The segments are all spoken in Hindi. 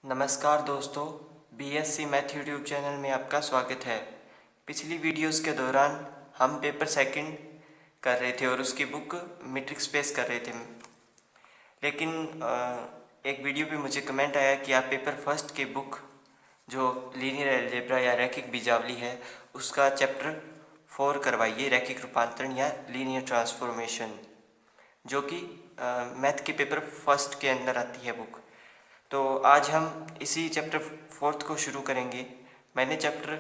नमस्कार दोस्तों, बीएससी मैथ यूट्यूब चैनल में आपका स्वागत है। पिछली वीडियोस के दौरान हम पेपर सेकंड कर रहे थे और उसकी बुक मैट्रिक स्पेस कर रहे थे, लेकिन एक वीडियो पे मुझे कमेंट आया कि आप पेपर फर्स्ट की बुक जो लीनियर अलजेब्रा या रैखिक बीजावली है उसका चैप्टर 4 करवाइए, रैखिक रूपांतरण या लीनियर ट्रांसफॉर्मेशन, जो कि मैथ के पेपर फर्स्ट के अंदर आती है बुक। तो आज हम इसी चैप्टर 4 को शुरू करेंगे। मैंने चैप्टर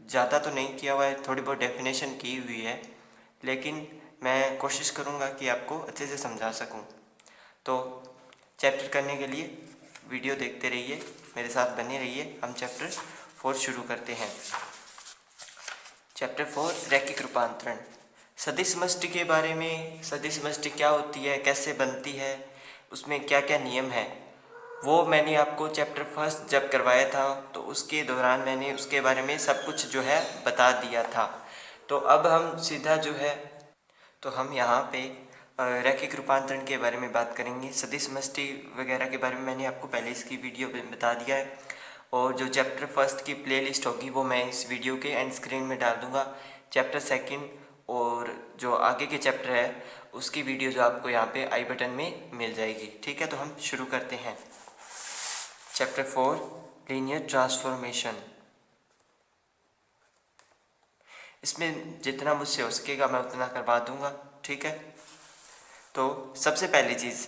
ज़्यादा तो नहीं किया हुआ है, थोड़ी बहुत डेफिनेशन की हुई है, लेकिन मैं कोशिश करूँगा कि आपको अच्छे से समझा सकूँ। तो चैप्टर करने के लिए वीडियो देखते रहिए, मेरे साथ बने रहिए। हम चैप्टर 4 शुरू करते हैं। चैप्टर 4 रैखिक रूपांतरण। सदिश समष्टि के बारे में, सदिश समष्टि क्या होती है, कैसे बनती है, उसमें क्या क्या नियम है, वो मैंने आपको चैप्टर फर्स्ट जब करवाया था तो उसके दौरान मैंने उसके बारे में सब कुछ जो है बता दिया था। तो अब हम सीधा जो है तो हम यहाँ पे रैखिक रूपांतरण के बारे में बात करेंगे। सदिश समष्टि वगैरह के बारे में मैंने आपको पहले इसकी वीडियो में बता दिया है, और जो चैप्टर फर्स्ट की प्लेलिस्ट होगी वो मैं इस वीडियो के एंड स्क्रीन में डाल दूँगा। चैप्टर सेकंड और जो आगे के चैप्टर है उसकी वीडियो जो आपको यहाँ पे आई बटन में मिल जाएगी। ठीक है, तो हम शुरू करते हैं। Chapter 4 linear transformation. इसमें जितना मुझसे हो सकेगा मैं उतना करवा दूंगा। ठीक है, तो सबसे पहली चीज़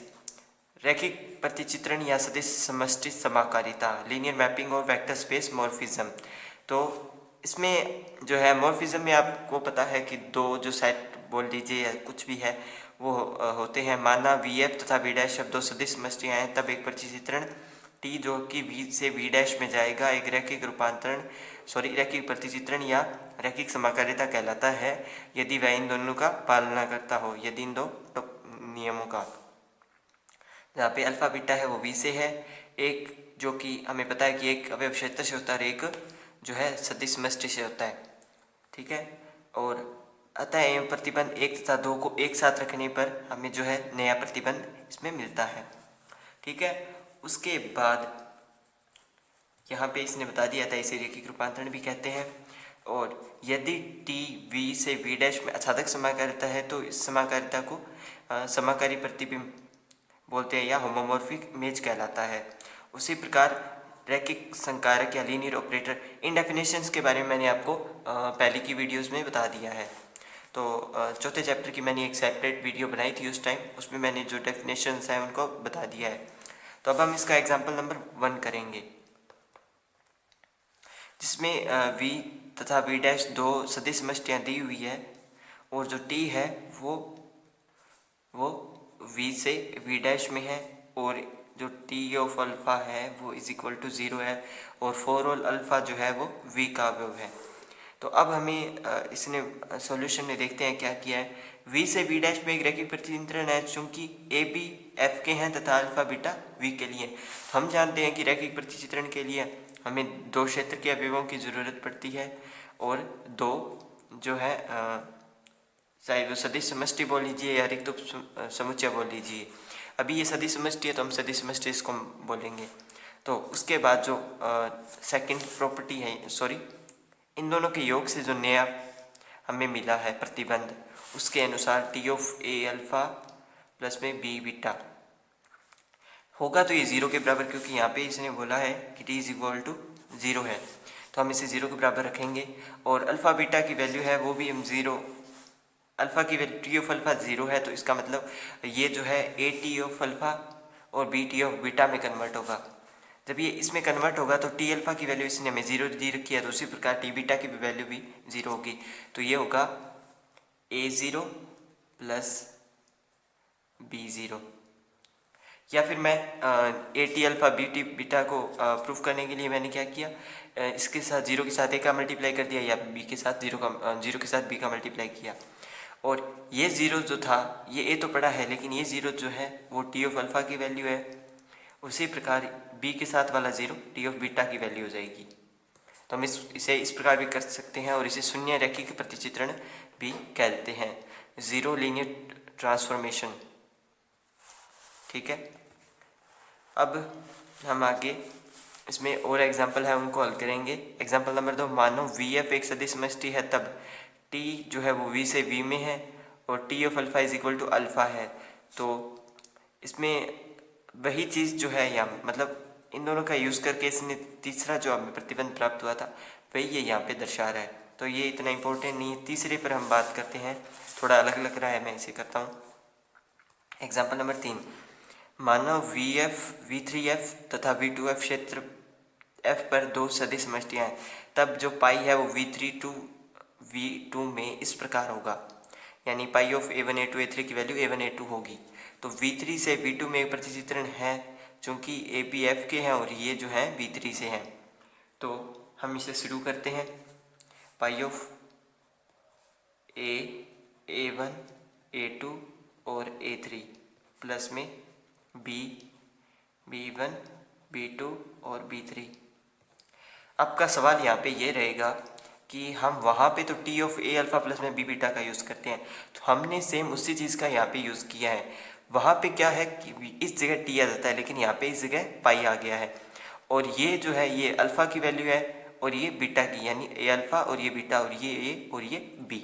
रैखिक प्रतिचित्रण या सदिश समष्टि समाकारिता, लीनियर मैपिंग और वेक्टर स्पेस मॉर्फिज्म। तो इसमें जो है मॉर्फिज्म में आपको पता है कि दो जो सेट बोल लीजिए या कुछ भी है वो होते हैं। माना वी एफ तथा वी डैश शब्दों सदिश समष्टियाँ हैं, तब एक प्रतिचित्रण टी जो कि वी से वी डैश में जाएगा एक रैखिक रूपांतरण रैखिक प्रतिचित्रण या रैखिक समाकारिता कहलाता है, यदि वह इन दोनों का पालना करता हो, यदि इन दो नियमों का। जहाँ पे अल्फा बीटा है वो वी से है, एक जो कि हमें पता है कि एक अवयव क्षेत्र से होता है और एक जो है सदिश समष्टि से होता है। ठीक है, और अतः एवं प्रतिबंध एक तथा दो को एक साथ रखने पर हमें जो है नया प्रतिबंध इसमें मिलता है। ठीक है, उसके बाद यहाँ पे इसने बता दिया था इसे रैखिक रूपांतरण भी कहते हैं। और यदि टी वी से वी डैश में आच्छादक समाकारिता है तो इस समाकारिता को समाकारी प्रतिबिंब बोलते हैं या होमोमॉर्फिक इमेज कहलाता है। उसी प्रकार रैखिक संकारक या लीनियर ऑपरेटर, इन डेफिनेशंस के बारे में मैंने आपको पहले की वीडियोस में बता दिया है। तो चौथे चैप्टर की मैंने एक सेपरेट वीडियो बनाई थी उस टाइम, उसमें मैंने जो डेफिनेशंस हैं उनको बता दिया है। तो अब हम इसका एग्जाम्पल नंबर 1 करेंगे, जिसमें वी तथा वी डैश दो सदिश समष्टियाँ दी हुई है, और जो टी है वो वी से वी डैश में है, और जो टी ऑफ अल्फ़ा है वो इज इक्वल टू 0 है, और फोर ऑल अल्फ़ा जो है वो वी का अवयव है। तो अब हमें इसने सॉल्यूशन में देखते हैं क्या किया है। वी से वी डैश में एक रैखिक प्रतिचित्रण है, चूंकि ए बी एफ के हैं तथा अल्फा बीटा वी के लिए। हम जानते हैं कि रैखिक प्रतिचित्रण के लिए हमें दो क्षेत्र के अवयवों की ज़रूरत पड़ती है, और दो जो है चाहे वो सदिश समष्टि बोल लीजिए या रिक्त समुच्चय बोल लीजिए। अभी ये सदिश समष्टि है तो हम सदिश समष्टि इसको बोलेंगे। तो उसके बाद जो सेकंड प्रॉपर्टी है, इन दोनों के योग से जो नया हमें मिला है प्रतिबंध, उसके अनुसार T of A alpha plus में बी बीटा होगा तो ये 0 के बराबर, क्योंकि यहाँ पे इसने बोला है कि टी इज इक्वल टू 0 है, तो हम इसे 0 के बराबर रखेंगे। और अल्फ़ा बीटा की वैल्यू है वो भी हम 0, अल्फ़ा की वैल्यू टी ऑफ अल्फ़ा 0 है, तो इसका मतलब ये जो है ए टी ऑफ अल्फ़ा और बी टी ऑफ बीटा में कन्वर्ट होगा। जब ये इसमें कन्वर्ट होगा तो टी अल्फ़ा की वैल्यू इसने हमें 0 दी रखी है, तो उसी प्रकार टी बीटा की भी वैल्यू भी 0 होगी। तो ये होगा A0 प्लस B0। या फिर मैं A T alpha B T beta को प्रूफ करने के लिए मैंने क्या किया, इसके साथ 0 के साथ ए का मल्टीप्लाई कर दिया, या बी के साथ 0 के साथ बी का मल्टीप्लाई किया। और ये 0 जो था ये ए तो पड़ा है, लेकिन ये 0 जो है वो टी ऑफ अल्फ़ा की वैल्यू है। उसी प्रकार बी के साथ वाला 0 टी ऑफ बीटा की वैल्यू हो जाएगी। तो हम इसे इस प्रकार भी कर सकते हैं, और इसे शून्य रैखिक प्रतिचित्रण भी कहते हैं, ज़ीरो लीनियर ट्रांसफॉर्मेशन। ठीक है, अब हम आगे इसमें और एग्जाम्पल है, उनको हल करेंगे। एग्जाम्पल नंबर 2, मानो वी एफ एक सदिश समष्टि है तब टी जो है वो वी से वी में है और T of alpha is equal to alpha है। तो इसमें वही चीज़ जो है यहाँ मतलब इन दोनों का यूज़ करके इसने तीसरा जो हमें प्रतिबंध प्राप्त हुआ था वही ये यहाँ पे दर्शा रहा है। तो ये इतना इम्पोर्टेंट नहीं है। तीसरे पर हम बात करते हैं, थोड़ा अलग लग रहा है, मैं इसे करता हूँ। एग्जाम्पल नंबर 3, मानो V F we three F तथा वी टू एफ क्षेत्र एफ पर दो सदिश समष्टियाँ हैं, तब जो पाई है वो V2 में इस प्रकार होगा, यानी पाई ऑफ A1 A2 A3 की वैल्यू A1 A2 होगी। तो V3 से V2 में एक प्रतिचित्रण है, चूँकि AP F के हैं और ये जो है V3 से हैं। तो हम इसे शुरू करते हैं। पाई ऑफ A1 A2 और A3 प्लस में B1 B2 और B3। अब का सवाल यहाँ पे ये रहेगा कि हम वहाँ पे तो T of A alpha plus में बी बीटा का यूज़ करते हैं, तो हमने सेम उसी चीज़ का यहाँ पे यूज़ किया है। वहाँ पे क्या है कि इस जगह टी आ जाता है, लेकिन यहाँ पे इस जगह पाई आ गया है। और ये जो है ये अल्फ़ा की वैल्यू है और ये बीटा की, यानी ए अल्फ़ा और ये बीटा और ये ए और ये बी।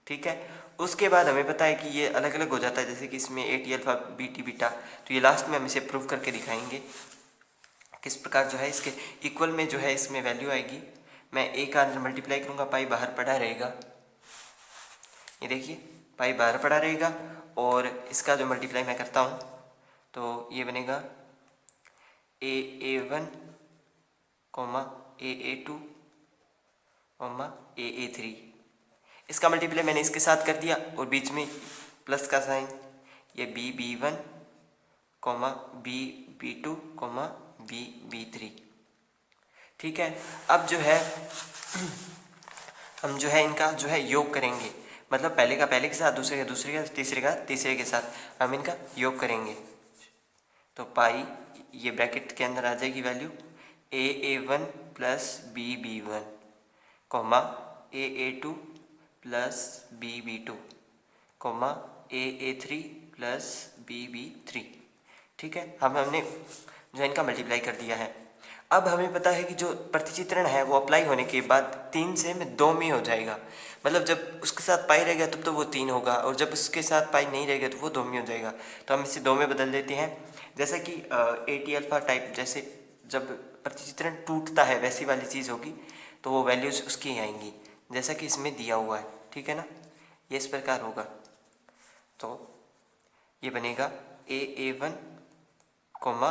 ठीक है। उसके बाद हमें पता है कि ये अलग अलग हो जाता है, जैसे कि इसमें A T alpha B T beta. तो ये लास्ट में हम इसे प्रूव करके दिखाएंगे किस प्रकार जो है इसके इक्वल में जो है इसमें वैल्यू आएगी। मैं ए का अंदर मल्टीप्लाई करूँगा, पाई बाहर पड़ा रहेगा। ये देखिए पाई बाहर पड़ा रहेगा और इसका जो मल्टीप्लाई मैं करता हूँ तो ये बनेगा A1 coma A2 coma A3। इसका मल्टीप्लाई मैंने इसके साथ कर दिया और बीच में प्लस का साइन, ये B1 coma B2 coma B3। ठीक है। अब जो है हम जो है इनका जो है योग करेंगे, मतलब पहले का पहले के साथ, दूसरे का दूसरे का, तीसरे का तीसरे के साथ हम इनका योग करेंगे। तो पाई ये ब्रैकेट के अंदर आ जाएगी value A1 plus B1 comma A2 plus B2 comma A3 plus B3। ठीक है। हमने जो है इनका मल्टीप्लाई कर दिया है। अब हमें पता है कि जो प्रतिचित्रण है वो अप्लाई होने के बाद 3 से में 2 में हो जाएगा, मतलब जब उसके साथ पाई रहेगा तब तो वो 3 होगा और जब उसके साथ पाई नहीं रहेगा तो वो 2 में हो जाएगा। तो हम इसे 2 में बदल देते हैं। जैसा कि ए टी अल्फा टाइप, जैसे जब प्रतिचित्रण टूटता है वैसी वाली चीज़ होगी, तो वो वैल्यूज़ उसकी ही आएंगी जैसा कि इसमें दिया हुआ है। ठीक है ना, ये इस प्रकार होगा। तो ये बनेगा A1 कोमा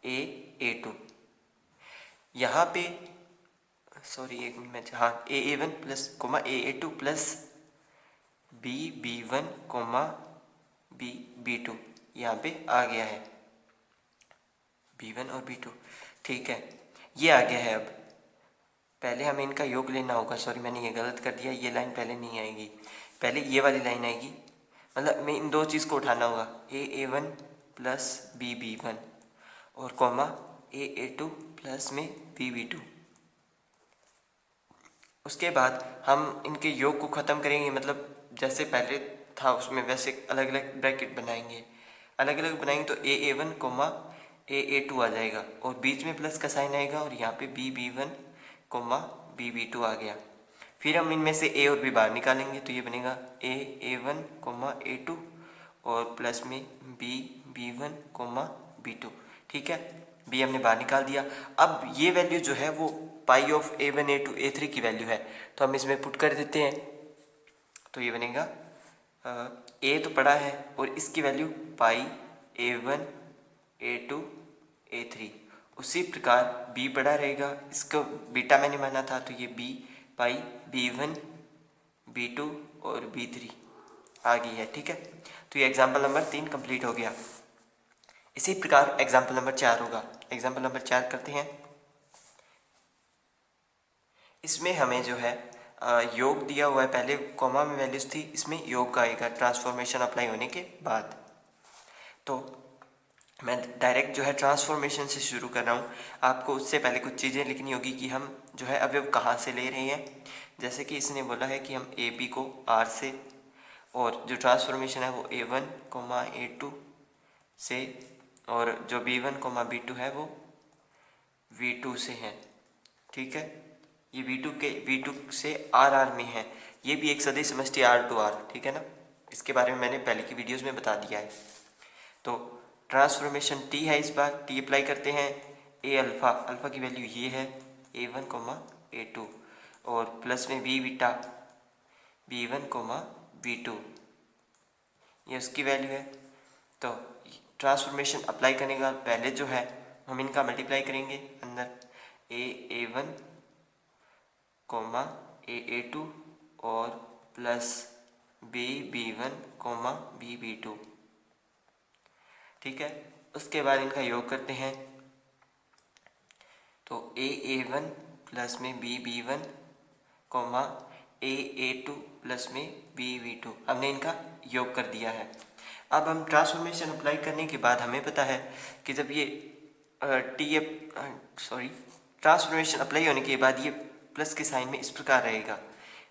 A2। यहाँ पे सॉरी एक मिनट, हाँ A1 plus coma A2 plus B1 coma B2 यहाँ पे आ गया है, B1 और B2। ठीक है, ये आ गया है। अब पहले हमें इनका योग लेना होगा, सॉरी मैंने ये गलत कर दिया, ये लाइन पहले नहीं आएगी, पहले ये वाली लाइन आएगी। मतलब मैं इन दो चीज़ को उठाना होगा, A1 प्लस B1 और कोमा A2 प्लस में B2। उसके बाद हम इनके योग को ख़त्म करेंगे, मतलब जैसे पहले था उसमें वैसे अलग अलग ब्रैकेट बनाएंगे। अलग अलग बनाएंगे तो A1 कोमा A2 आ जाएगा और बीच में प्लस का साइन आएगा और यहाँ पे B1 कोमा B2 आ गया। फिर हम इनमें से A और B बाहर निकालेंगे तो ये बनेगा A1 कोमा A2 और प्लस में B1 कोमा B2। ठीक है, B हमने बाहर निकाल दिया। अब ये वैल्यू जो है वो पाई ऑफ A1 A2 A3 की वैल्यू है, तो हम इसमें पुट कर देते हैं। तो ये बनेगा A तो पड़ा है और इसकी value pi A1 A2 A3। उसी प्रकार B बड़ा रहेगा, इसको बीटा मैंने माना था तो ये B पाई B1 B2 और B3 आ गई है। ठीक है, तो ये एग्जाम्पल नंबर 3 कंप्लीट हो गया। इसी प्रकार एग्जाम्पल नंबर 4 होगा। एग्जाम्पल नंबर 4 करते हैं। इसमें हमें जो है योग दिया हुआ है, पहले कॉमा में वैल्यूज थी, इसमें योग का आएगा ट्रांसफॉर्मेशन अप्लाई होने के बाद। तो मैं डायरेक्ट जो है ट्रांसफॉर्मेशन से शुरू कर रहा हूँ। आपको उससे पहले कुछ चीज़ें लिखनी होगी कि हम जो है अवयव कहाँ से ले रहे हैं। जैसे कि इसने बोला है कि हम ए बी को आर से, और जो ट्रांसफॉर्मेशन है वो A1 कोमा A2 से, और जो B1 कोमा B2 है वो V2 से है, ठीक है। ये V2 से RR में है, ये भी एक सदिश समष्टि R2R, ठीक है ना। इसके बारे में मैंने पहले की वीडियोस में बता दिया है। तो ट्रांसफॉर्मेशन T है, इस बार T अप्लाई करते हैं। A अल्फ़ा, अल्फ़ा की वैल्यू ये है A1, A2 और प्लस में B बीटा B1, B2, ये उसकी वैल्यू है। तो ट्रांसफॉर्मेशन अप्लाई करने का पहले जो है हम इनका मल्टीप्लाई करेंगे अंदर, A1, A2 और प्लस B1, B2, ठीक है। उसके बाद इनका योग करते हैं, तो A1 प्लस में B1, A2 प्लस में B2, हमने इनका योग कर दिया है। अब हम ट्रांसफॉर्मेशन अप्लाई करने के बाद हमें पता है कि जब ये ट्रांसफॉर्मेशन अप्लाई होने के बाद ये प्लस के साइन में इस प्रकार रहेगा,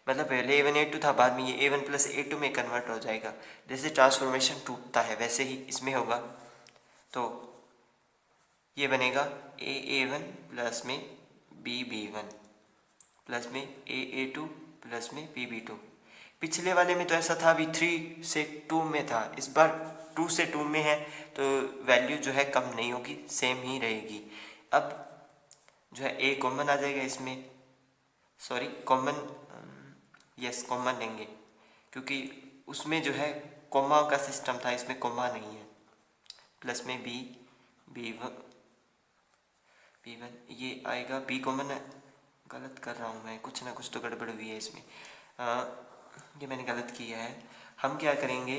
मतलब पहले A1 A2 था, बाद में ये A1 प्लस A2 में कन्वर्ट हो जाएगा। जैसे ट्रांसफॉर्मेशन टूटता है वैसे ही इसमें होगा। तो ये बनेगा A1 प्लस में B1 प्लस में A2 प्लस में B2। पिछले वाले में तो ऐसा था, अभी 3 से 2 में था, इस बार 2 से 2 में है, तो वैल्यू जो है कम नहीं होगी, सेम ही रहेगी। अब जो है A कॉमन आ जाएगा इसमें, सॉरी कॉमन, यस कॉमन लेंगे, क्योंकि उसमें जो है कॉमा का सिस्टम था, इसमें कॉमा नहीं है। प्लस में B1 ये आएगा, B कॉमन है, गलत कर रहा हूँ मैं, कुछ ना कुछ तो गड़बड़ हुई है इसमें, ये मैंने गलत किया है। हम क्या करेंगे,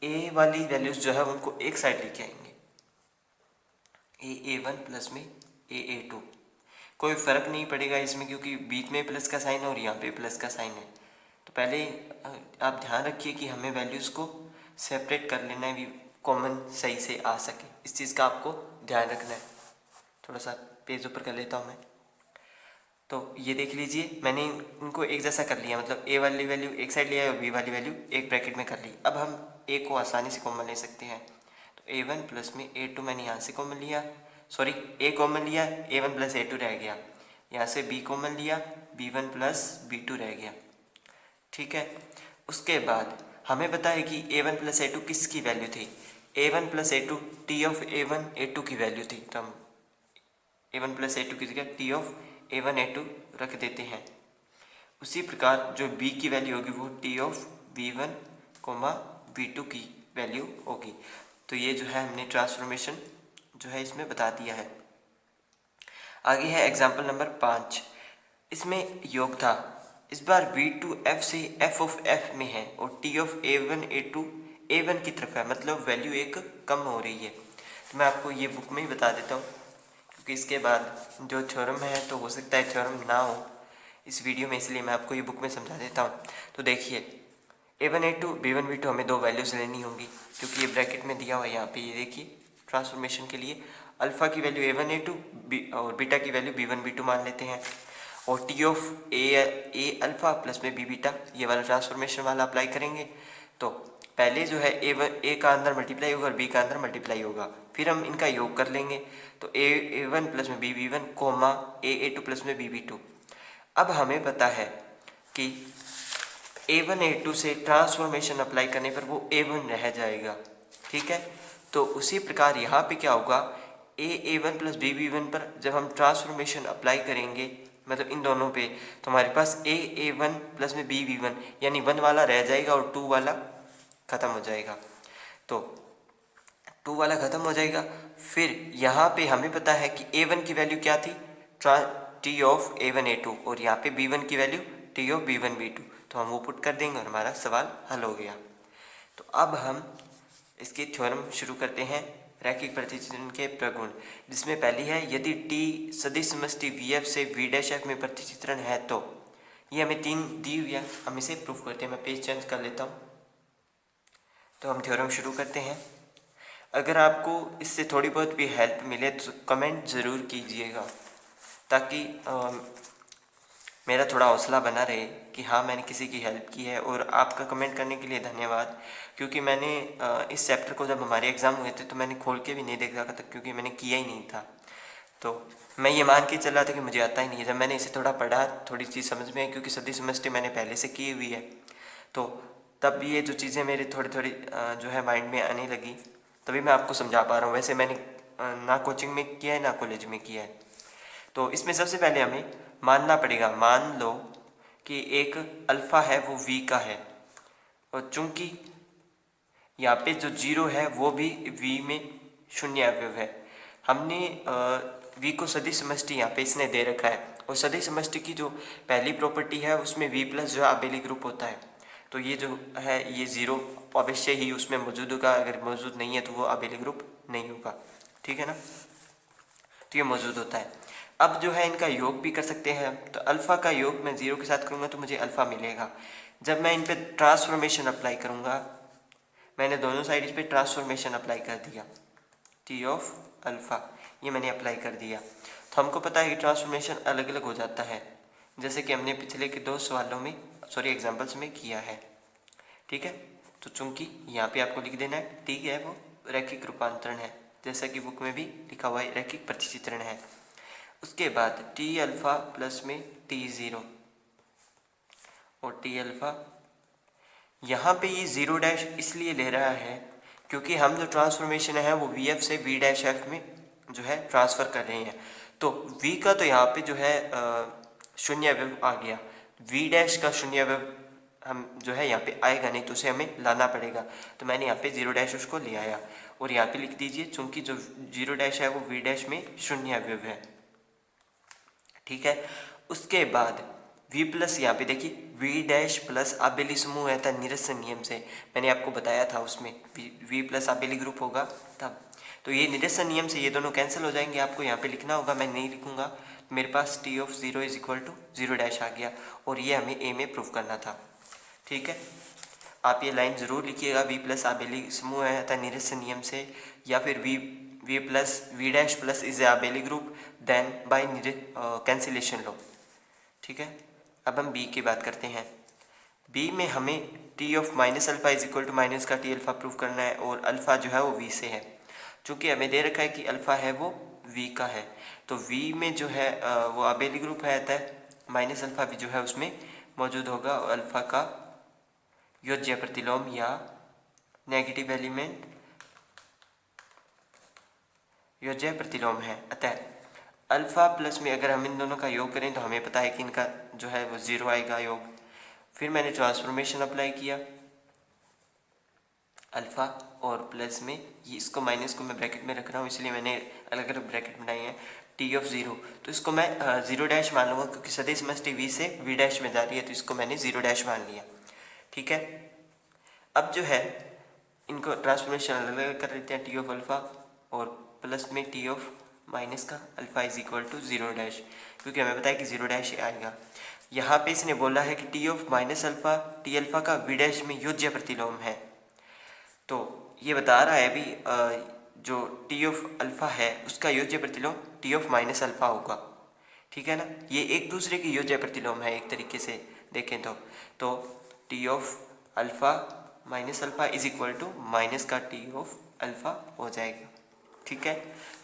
A वाली वैल्यूज़ जो है उनको एक साइड लेके आएंगे, A1 प्लस में A2, कोई फ़र्क नहीं पड़ेगा इसमें, क्योंकि बीच में प्लस का साइन है और यहाँ पे प्लस का साइन है। तो पहले आप ध्यान रखिए कि हमें वैल्यूज़ को सेपरेट कर लेना है, भी कॉमन सही से आ सके, इस चीज़ का आपको ध्यान रखना है। थोड़ा सा पेज ऊपर कर लेता हूँ मैं। तो ये देख लीजिए, मैंने इनको एक जैसा कर लिया, मतलब A वाली वैल्यू एक साइड लिया और B वाली वैल्यू एक ब्रैकेट में कर ली। अब हम A को आसानी से कॉमन ले सकते हैं, तो A1 प्लस में A2 मैंने यहाँ से कॉमन लिया, सॉरी A कॉमन लिया, A1 प्लस A2 रह गया, यहाँ से B कॉमन लिया, B1 प्लस B2 रह गया, ठीक है। उसके बाद हमें पता है कि A1 प्लस A2 किसकी वैल्यू थी, A1 plus A2 T of A1 A2 की वैल्यू थी, तो हम A1 प्लस A2 की जगह T ऑफ A1 A2 रख देते हैं। उसी प्रकार जो B की वैल्यू होगी वो T ऑफ B1, B2 की वैल्यू होगी। तो ये जो है हमने ट्रांसफॉर्मेशन जो है इसमें बता दिया है। आगे है एग्जाम्पल नंबर 5, इसमें योग था, इस बार V2 F से F ऑफ F में है और T of A1 A2 A1 की तरफ है, मतलब वैल्यू एक कम हो रही है। तो मैं आपको ये बुक में ही बता देता हूँ, क्योंकि इसके बाद जो थ्योरम है तो हो सकता है थ्योरम ना हो इस वीडियो में, इसलिए मैं आपको ये बुक में समझा देता हूँ। तो देखिए A1 A2 B1 B2 हमें दो वैल्यूज़ लेनी होंगी, क्योंकि ये ब्रैकेट में दिया हुआ है यहाँ पे, ये देखिए ट्रांसफॉर्मेशन के लिए अल्फ़ा की वैल्यू A1 A2 और बीटा की वैल्यू B1 B2 मान लेते हैं, और T of A alpha plus में B बीटा, ये वाला ट्रांसफॉर्मेशन वाला अप्लाई करेंगे। तो पहले जो है A का अंदर मल्टीप्लाई होगा और B का अंदर मल्टीप्लाई होगा, फिर हम इनका योग कर लेंगे, तो A1 प्लस में B1 कोमा A2 प्लस में B2। अब हमें पता है कि A1 A2 से ट्रांसफॉर्मेशन अप्लाई करने पर वो A1 रह जाएगा, ठीक है। तो उसी प्रकार यहाँ पे क्या होगा, A1 प्लस B1 पर जब हम ट्रांसफॉर्मेशन अप्लाई करेंगे, मतलब इन दोनों पे, तो हमारे पास A1 प्लस में B1 यानी 1 वाला रह जाएगा और 2 वाला ख़त्म हो जाएगा। तो 2 वाला ख़त्म हो जाएगा। फिर यहाँ पे हमें पता है कि A1 की वैल्यू क्या थी, T ऑफ A1 A2, और यहाँ पे B1 की value T of B1 B2, तो हम वो पुट कर देंगे और हमारा सवाल हल हो गया। तो अब हम इसकी थ्योरम शुरू करते हैं, रैखिक प्रतिचित्रण के प्रगुण, जिसमें पहली है, यदि T सदिश समष्टि VF से V'F में प्रतिचित्रण है तो, ये हमें 3 दी हुई है, हम इसे प्रूफ करते हैं। मैं पेज चेंज कर लेता हूँ। तो हम थ्योरम शुरू करते हैं। अगर आपको इससे थोड़ी बहुत भी हेल्प मिले तो कमेंट ज़रूर कीजिएगा, ताकि मेरा थोड़ा हौसला बना रहे कि हाँ मैंने किसी की हेल्प की है। और आपका कमेंट करने के लिए धन्यवाद, क्योंकि मैंने इस चैप्टर को जब हमारे एग्ज़ाम हुए थे तो मैंने खोल के भी नहीं देखा था, क्योंकि मैंने किया ही नहीं था। तो मैं ये मान के चल रहा था कि मुझे आता ही नहीं है। जब मैंने इसे थोड़ा पढ़ा, थोड़ी चीज़ समझ में आई, क्योंकि सदी समष्टि मैंने पहले से की हुई है, तो तब ये जो चीज़ें मेरी थोड़ी थोड़ी जो है माइंड में आने लगी, तभी मैं आपको समझा पा रहा हूँ। वैसे मैंने ना कोचिंग में किया है ना कॉलेज में किया है। तो इसमें सबसे पहले हमें मानना पड़ेगा, मान लो कि एक अल्फ़ा है वो वी का है, और चूंकि यहाँ पे जो जीरो है वो भी वी में शून्य अवयव है। हमने वी को सदिश समष्टि यहाँ पे इसने दे रखा है, और सदिश समष्टि की जो पहली प्रॉपर्टी है उसमें वी प्लस जो है आबेली ग्रुप होता है। तो ये जो है ये ज़ीरो अवश्य ही उसमें मौजूद होगा, अगर मौजूद नहीं है तो वो आबेली ग्रुप नहीं होगा, ठीक है ना। तो ये मौजूद होता है। अब जो है इनका योग भी कर सकते हैं, तो अल्फ़ा का योग मैं ज़ीरो के साथ करूँगा तो मुझे अल्फ़ा मिलेगा। जब मैं इन पर ट्रांसफॉर्मेशन अप्लाई करूँगा, मैंने दोनों साइड इस पर ट्रांसफॉर्मेशन अप्लाई कर दिया, टी ऑफ अल्फ़ा ये मैंने अप्लाई कर दिया, तो हमको पता है कि ट्रांसफॉर्मेशन अलग अलग हो जाता है, जैसे कि हमने पिछले के 2 सवालों में एग्जाम्पल्स में किया है, ठीक है। तो चूंकि यहाँ पे आपको लिख देना है, ठीक है, वो रैखिक रूपांतरण है, जैसा कि बुक में भी लिखा हुआ है रैखिक प्रतिचित्रण है। उसके बाद टी अल्फ़ा प्लस में टी ज़ीरो और टी अल्फ़ा, यहाँ पे ये ज़ीरो डैश इसलिए ले रहा है क्योंकि हम जो ट्रांसफॉर्मेशन है वो वी एफ से वी डैश एफ में जो है ट्रांसफ़र कर रहे हैं। तो वी का तो यहाँ पे जो है शून्य अवयव आ गया, वी डैश का शून्य अवयव हम जो है यहाँ पे आएगा नहीं, तो उसे हमें लाना पड़ेगा। तो मैंने यहाँ पे ज़ीरो डैश उसको ले आया, और यहाँ पे लिख दीजिए चूँकि जो ज़ीरो डैश है वो वी डैश में शून्य अवयव है, ठीक है। उसके बाद v प्लस, यहाँ पे देखिए v डैश प्लस आबेली समूह है था निरसन नियम से, मैंने आपको बताया था उसमें v प्लस आबेली ग्रुप होगा तब। तो ये निरसन नियम से ये दोनों कैंसिल हो जाएंगे, आपको यहाँ पे लिखना होगा, मैं नहीं लिखूंगा। मेरे पास t of zero is equal to zero dash आ गया, और ये हमें a में प्रूव करना था, ठीक है। आप ये लाइन ज़रूर लिखिएगा, v प्लस आबेली समूह है था निरसन नियम से, या फिर v plus V dash plus is abelian group then by cancellation लो, ठीक है। अब हम बी की बात करते हैं। बी में हमें T of minus alpha is equal to minus का टी अल्फ़ा प्रूव करना है, और अल्फ़ा जो है वो वी से है। चूँकि हमें दे रखा है कि अल्फ़ा है वो वी का है, तो वी में जो है वो आबेली ग्रुप है आता है, माइनस अल्फ़ा भी जो है उसमें मौजूद होगा, और अल्फ़ा का योज्य प्रतिलोम या नेगेटिव एलिमेंट योज्य प्रतिलोम है। अतः अल्फ़ा प्लस में अगर हम इन दोनों का योग करें तो हमें पता है कि इनका जो है वो ज़ीरो आएगा योग। फिर मैंने ट्रांसफॉर्मेशन अप्लाई किया अल्फ़ा और प्लस में, ये इसको माइनस को मैं ब्रैकेट में रख रहा हूँ इसलिए मैंने अलग अलग ब्रैकेट बनाई है, टी ऑफ ज़ीरो, तो इसको मैं ज़ीरो डैश मान लूँगा क्योंकि सदिश समष्टि वी से वी डैश में जा रही है, तो इसको मैंने ज़ीरो डैश मान लिया, ठीक है। अब जो है इनको ट्रांसफॉर्मेशन अलग अलग कर लेते हैं, टी ऑफ अल्फ़ा और प्लस में टी ऑफ माइनस का alpha is equal to zero dash, क्योंकि हमें पता है कि ज़ीरो डैश आएगा। यहाँ पे इसने बोला है कि T of minus alpha T alpha का वी डैश में योज्य प्रतिलोम है, तो ये बता रहा है अभी जो टी ऑफ अल्फ़ा है उसका योज्य प्रतिलोम टी ऑफ माइनस अल्फ़ा होगा, ठीक है ना। ये एक दूसरे की योज्य प्रतिलोम है एक तरीके से देखें तो T of alpha minus alpha is equal to minus का टी ऑफ अल्फ़ा हो जाएगा, ठीक है।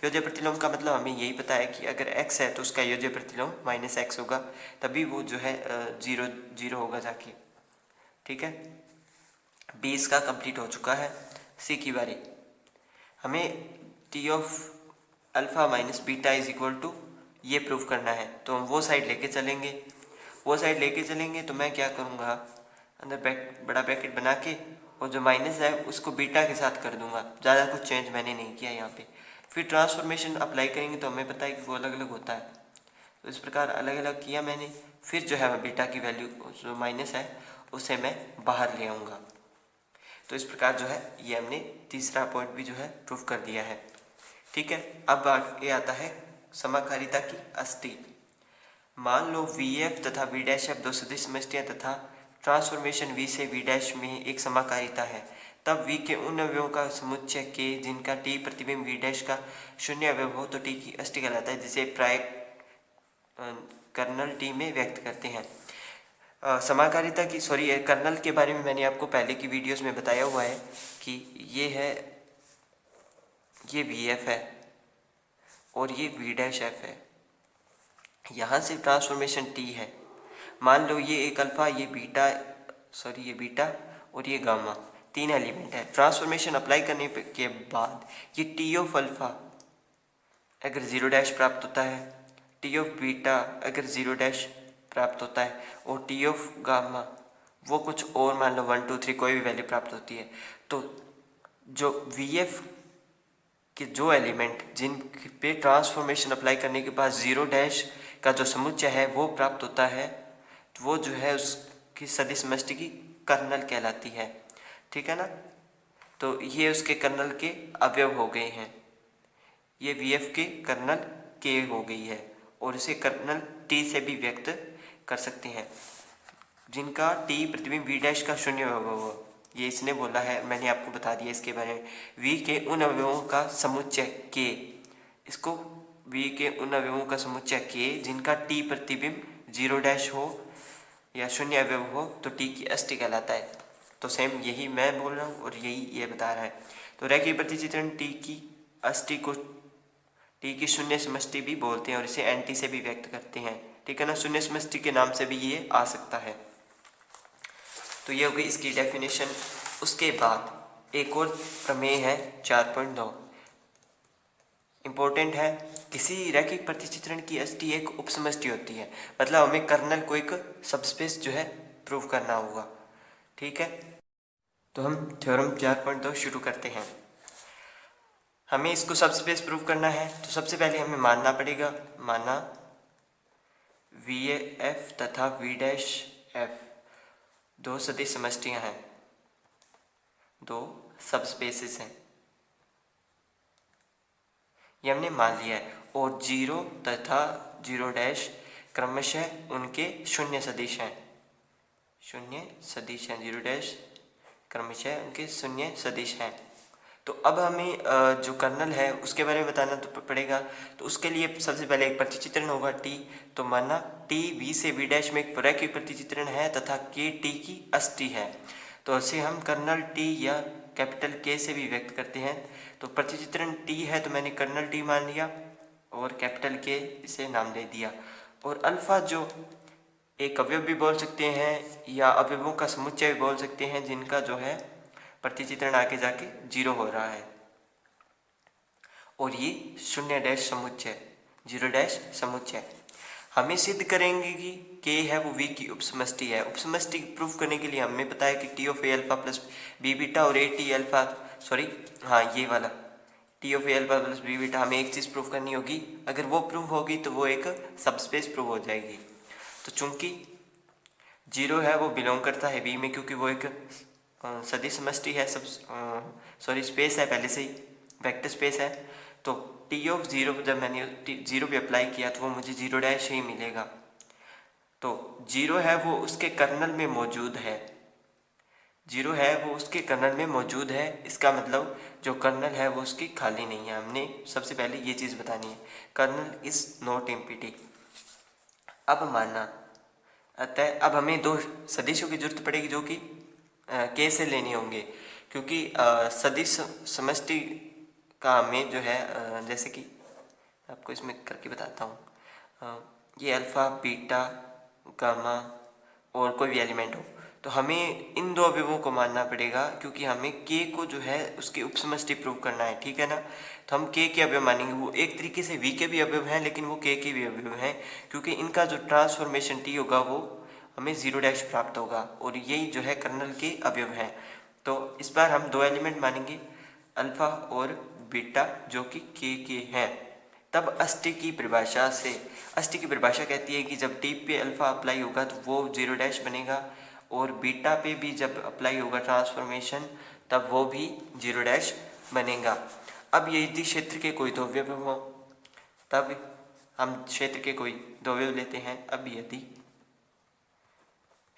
योज्य प्रतिलोम का मतलब हमें यही पता है कि अगर x है तो उसका योज्य प्रतिलोम माइनस एक्स होगा, तभी वो जो है जीरो जीरो होगा जाके, ठीक है। बी इसका कंप्लीट हो चुका है। सी की बारी, हमें T of alpha minus beta is equal to ये प्रूव करना है, तो हम वो साइड लेके चलेंगे, तो मैं क्या करूँगा, अंदर बड़ा ब्रैकेट बना के और जो माइनस है उसको बीटा के साथ कर दूंगा, ज़्यादा कुछ चेंज मैंने नहीं किया यहाँ पे। फिर ट्रांसफॉर्मेशन अप्लाई करेंगे तो हमें पता है कि वो अलग अलग होता है, तो इस प्रकार अलग अलग किया मैंने। फिर जो है मैं बीटा की वैल्यू जो माइनस है उसे मैं बाहर ले आऊँगा, तो इस प्रकार जो है ये हमने तीसरा पॉइंट भी जो है प्रूव कर दिया है, ठीक है। अब आगे आता है समाकारिता की अस्थि। मान लो वी एफ तथा वी डैश एफ दो सदिश समष्टियाँ तथा ट्रांसफॉर्मेशन वी से वी डैश में एक समाकारिता है, तब v के उन अवयवों का समुच्चय k जिनका t प्रतिबिंब v डैश का शून्य अवयव हो तो t की अष्टि कहलाता है, जिसे प्राय कर्नल t में व्यक्त करते हैं। समाकारिता की कर्नल के बारे में मैंने आपको पहले की वीडियोस में बताया हुआ है कि ये वी एफ है और ये वी डैश एफ है। यहाँ से ट्रांसफॉर्मेशन टी है। मान लो ये एक अल्फ़ा, ये बीटा, ये बीटा और ये गामा, तीन एलिमेंट है। ट्रांसफॉर्मेशन अप्लाई करने के बाद ये टी ऑफ अल्फ़ा अगर ज़ीरो डैश प्राप्त होता है, टी ऑफ बीटा अगर ज़ीरो डैश प्राप्त होता है, और टी ऑफ गामा वो कुछ और मान लो 1 2 3 कोई भी वैल्यू प्राप्त होती है, तो जो वी एफ कि जो एलिमेंट जिन पे ट्रांसफॉर्मेशन अप्लाई करने के बाद ज़ीरो डैश का जो समुच्चय है वो प्राप्त होता है, तो वो जो है उसकी सदिश समष्टि की कर्नल कहलाती है। ठीक है ना। तो ये उसके कर्नल के अवयव हो गए हैं। ये वी एफ के कर्नल के हो गई है, और इसे कर्नल टी से भी व्यक्त कर सकते हैं, जिनका टी प्रतिबिंब वी डैश का शून्य अवयव हो। ये इसने बोला है, मैंने आपको बता दिया इसके बारे में। वी के उन अवयवों का समुच्चय के, इसको वी के उन अवयवों का समुच्चय के जिनका टी प्रतिबिंब जीरो डैश हो या शून्य अवयव हो, तो टी की अष्टी कहलाता है। तो सेम यही मैं बोल रहा हूँ और यही ये बता रहा है। तो रैखिक प्रतिचित्रण टी की अष्टी को टी की शून्य समष्टि भी बोलते हैं, और इसे एंटी से भी व्यक्त करते हैं। ठीक है ना। शून्य समष्टि के नाम से भी ये आ सकता है। तो ये हो गई इसकी डेफिनेशन। उसके बाद एक और प्रमेय है 4.2, इम्पोर्टेंट है। किसी रैखिक प्रतिचित्रण की अष्टी एक उपसमष्टि होती है, मतलब हमें कर्नल को एक सबस्पेस जो है प्रूव करना होगा। ठीक है। तो हम थ्योरम 4.2 शुरू करते हैं। हमें इसको सबस्पेस प्रूव करना है, तो सबसे पहले हमें मानना पड़ेगा, माना वी एफ तथा वी डैश एफ दो सदिश समष्टियां हैं, दो सबस्पेसेस हैं, ये हमने मान लिया है। और जीरो तथा जीरो डैश क्रमशः उनके शून्य सदिश हैं, शून्य सदिश हैं। जीरो डैश क्रमशः उनके शून्य सदिश हैं। तो अब हमें जो कर्नल है उसके बारे में बताना तो पड़ेगा। तो उसके लिए सबसे पहले एक प्रतिचित्रण होगा टी। तो माना टी वी से वी डैश में एक रैखिक प्रतिचित्रण है तथा के टी की अष्टी है, तो इसे हम कर्नल टी या कैपिटल के से भी व्यक्त करते हैं। तो प्रतिचित्रण टी है तो मैंने कर्नल टी मान लिया और कैपिटल के इसे नाम दे दिया। और अल्फा जो एक अवयव भी बोल सकते हैं या अवयवों का समुच्चय भी बोल सकते हैं, जिनका जो है प्रतिचित्रण आगे जाके जीरो हो रहा है, और ये शून्य डैश समुच्चय, जीरो डैश समुच्चय। हमें सिद्ध करेंगे कि के है वो वी की उपसमष्टि है। उपसमष्टि प्रूफ करने के लिए हमें पता है कि T of A alpha plus B beta और ए टी अल्फा, ये वाला T of A alpha plus B beta, हमें एक चीज़ प्रूफ करनी होगी। अगर वो प्रूफ होगी तो वो एक सबस्पेस प्रूफ हो जाएगी। तो चूंकि जीरो है वो बिलोंग करता है बी में, क्योंकि वो एक सदिश समष्टि है, स्पेस है, पहले से ही वेक्टर स्पेस है। तो टी ऑफ जीरो जब मैंने जीरो पे अप्लाई किया तो वो मुझे जीरो डैश ही मिलेगा। तो जीरो है वो उसके कर्नल में मौजूद है, जीरो है वो उसके कर्नल में मौजूद है। इसका मतलब जो कर्नल है वो उसकी खाली नहीं है। हमने सबसे पहले ये चीज़ बतानी है, कर्नल इज नॉट एम्प्टी। अब मानना, अतः अब हमें दो सदिशों की जरूरत पड़ेगी जो कि के से लेने होंगे, क्योंकि सदिश समष्टि का हमें जो है जैसे कि आपको इसमें करके बताता हूँ, ये अल्फ़ा बीटा गामा और कोई भी एलिमेंट हो, तो हमें इन दो अवयवों को मानना पड़ेगा, क्योंकि हमें के को जो है उसकी उपसमष्टि प्रूव करना है। ठीक है ना। तो हम के अवयव मानेंगे, वो एक तरीके से वी के भी अवयव हैं लेकिन वो के भी अवयव हैं, क्योंकि इनका जो ट्रांसफॉर्मेशन टी होगा वो हमें जीरो डैश प्राप्त होगा, और यही जो है कर्नल के अवयव हैं। तो इस बार हम दो एलिमेंट मानेंगे, अल्फा और बीटा, जो कि के हैं। तब अष्टी की परिभाषा से, अष्टी की परिभाषा कहती है कि जब टी पे अल्फा अप्लाई होगा तो वो जीरो डैश बनेगा, और बीटा पे भी जब अप्लाई होगा ट्रांसफॉर्मेशन तब वो भी जीरो डैश बनेगा। अब यदि क्षेत्र के कोई दो अवयव हो, तब हम क्षेत्र के कोई दो अवयव लेते हैं। अब यदि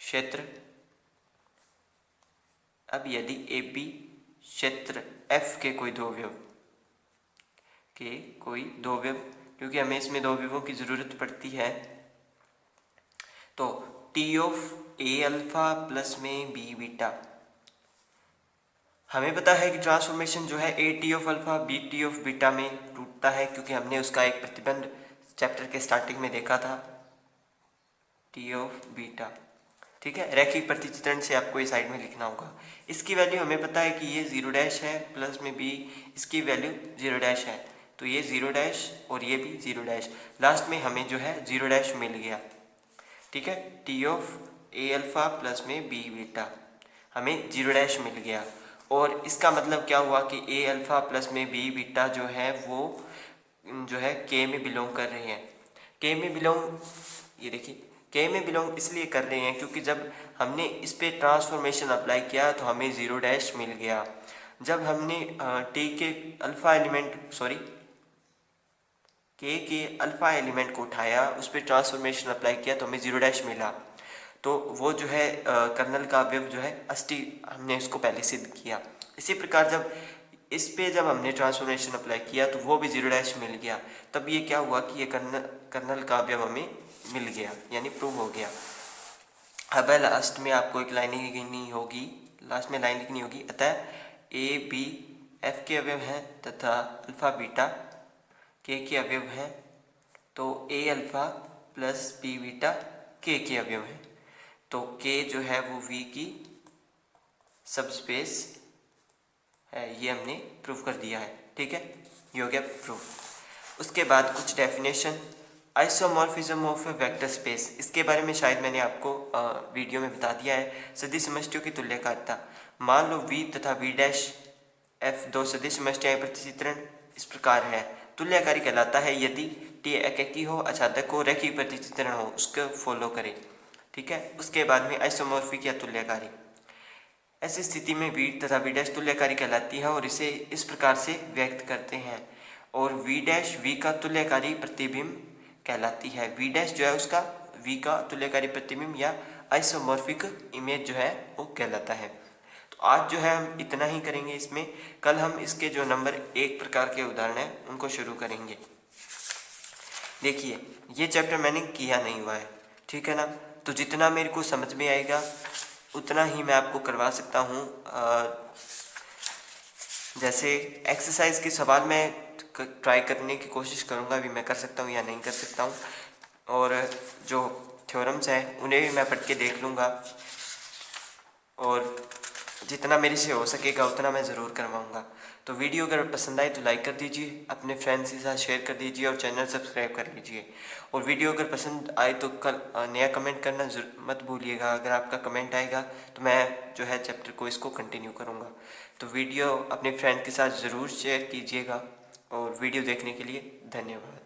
क्षेत्र, अब यदि ए बी क्षेत्र एफ के कोई दो अवयव, क्योंकि हमें इसमें दो अवयवों की जरूरत पड़ती है, तो T of A alpha plus में बी बीटा, हमें पता है कि ट्रांसफॉर्मेशन जो है A T of alpha B T of beta में टूटता है, क्योंकि हमने उसका एक प्रतिबंध चैप्टर के स्टार्टिंग में देखा था, टी ऑफ बीटा। ठीक है, रैखिक प्रतिचित्रण से आपको ये साइड में लिखना होगा। इसकी वैल्यू हमें पता है कि ये 0 है, प्लस में बी इसकी वैल्यू 0 है, तो ये 0 और ये भी 0। लास्ट में हमें जो है 0 मिल गया। ठीक है, T of A alpha plus में बी बीटा हमें 0 मिल गया। और इसका मतलब क्या हुआ कि ए अल्फा प्लस में बी बीटा जो है वो जो है के में बिलोंग कर रहे हैं। के में बिलोंग, ये देखिए के में बिलोंग इसलिए कर रहे हैं क्योंकि जब हमने इस पे ट्रांसफॉर्मेशन अप्लाई किया तो हमें 0 मिल गया। जब हमने टी के अल्फा एलिमेंट के अल्फा एलिमेंट को उठाया, उस पर ट्रांसफॉर्मेशन अप्लाई किया तो हमें 0 मिला। तो वो जो है कर्नल का अवयव जो है अष्टी, हमने उसको पहले सिद्ध किया। इसी प्रकार जब हमने ट्रांसफॉर्मेशन अप्लाई किया तो वो भी 0 मिल गया। तब ये क्या हुआ कि ये कर्नल का अवयव हमें मिल गया, यानी प्रूव हो गया। अब लास्ट में आपको एक लाइन लिखनी होगी, अतः ए बी एफ के अवयव हैं तथा अल्फा बीटा के अवयव हैं, तो ए अल्फा प्लस बी बीटा के अवयव हैं। तो के जो है वो वी की सबस्पेस है, ये हमने प्रूव कर दिया है। ठीक है, ये हो गया प्रूफ। उसके बाद कुछ definition, isomorphism of A vector space, इसके बारे में शायद मैंने आपको वीडियो में बता दिया है। सदिश समष्टियों की तुल्यकारिता, मान लो v तथा v डैश f दो सदिश समष्टियां प्रतिचित्रण इस प्रकार है। तुल्यकारी कहलाता है यदि t एकाकी हो, अछादक हो, रैखिक प्रतिचित्रण हो, उसको फॉलो करें। ठीक है, उसके बाद में आइसोमॉर्फिक या तुल्यकारी, ऐसी स्थिति में v तथा v डैश तुल्यकारी कहलाती है और इसे इस प्रकार से व्यक्त करते हैं। और v डैश v का तुल्यकारी प्रतिबिंब कहलाती है। v डैश जो है उसका v का तुल्यकारी प्रतिबिंब या आइसोमॉर्फिक इमेज जो है वो कहलाता है। तो आज जो है हम इतना ही करेंगे इसमें। कल हम इसके जो नंबर 1 प्रकार के उदाहरण हैं उनको शुरू करेंगे। देखिए, ये चैप्टर मैंने किया नहीं हुआ है, ठीक है ना, तो जितना मेरे को समझ में आएगा उतना ही मैं आपको करवा सकता हूँ। जैसे एक्सरसाइज के सवाल मैं ट्राई करने की कोशिश करूँगा, अभी मैं कर सकता हूँ या नहीं कर सकता हूँ, और जो थ्योरम्स हैं उन्हें भी मैं पढ़ के देख लूँगा, और जितना मेरे से हो सकेगा उतना मैं ज़रूर करवाऊँगा। तो वीडियो अगर पसंद आए तो लाइक कर दीजिए, अपने फ्रेंड्स के साथ शेयर कर दीजिए और चैनल सब्सक्राइब कर लीजिए। और वीडियो अगर पसंद आए तो कल नया कमेंट करना मत भूलिएगा। अगर आपका कमेंट आएगा तो मैं जो है चैप्टर को इसको कंटिन्यू करूँगा। तो वीडियो अपने फ्रेंड के साथ ज़रूर शेयर कीजिएगा, और वीडियो देखने के लिए धन्यवाद।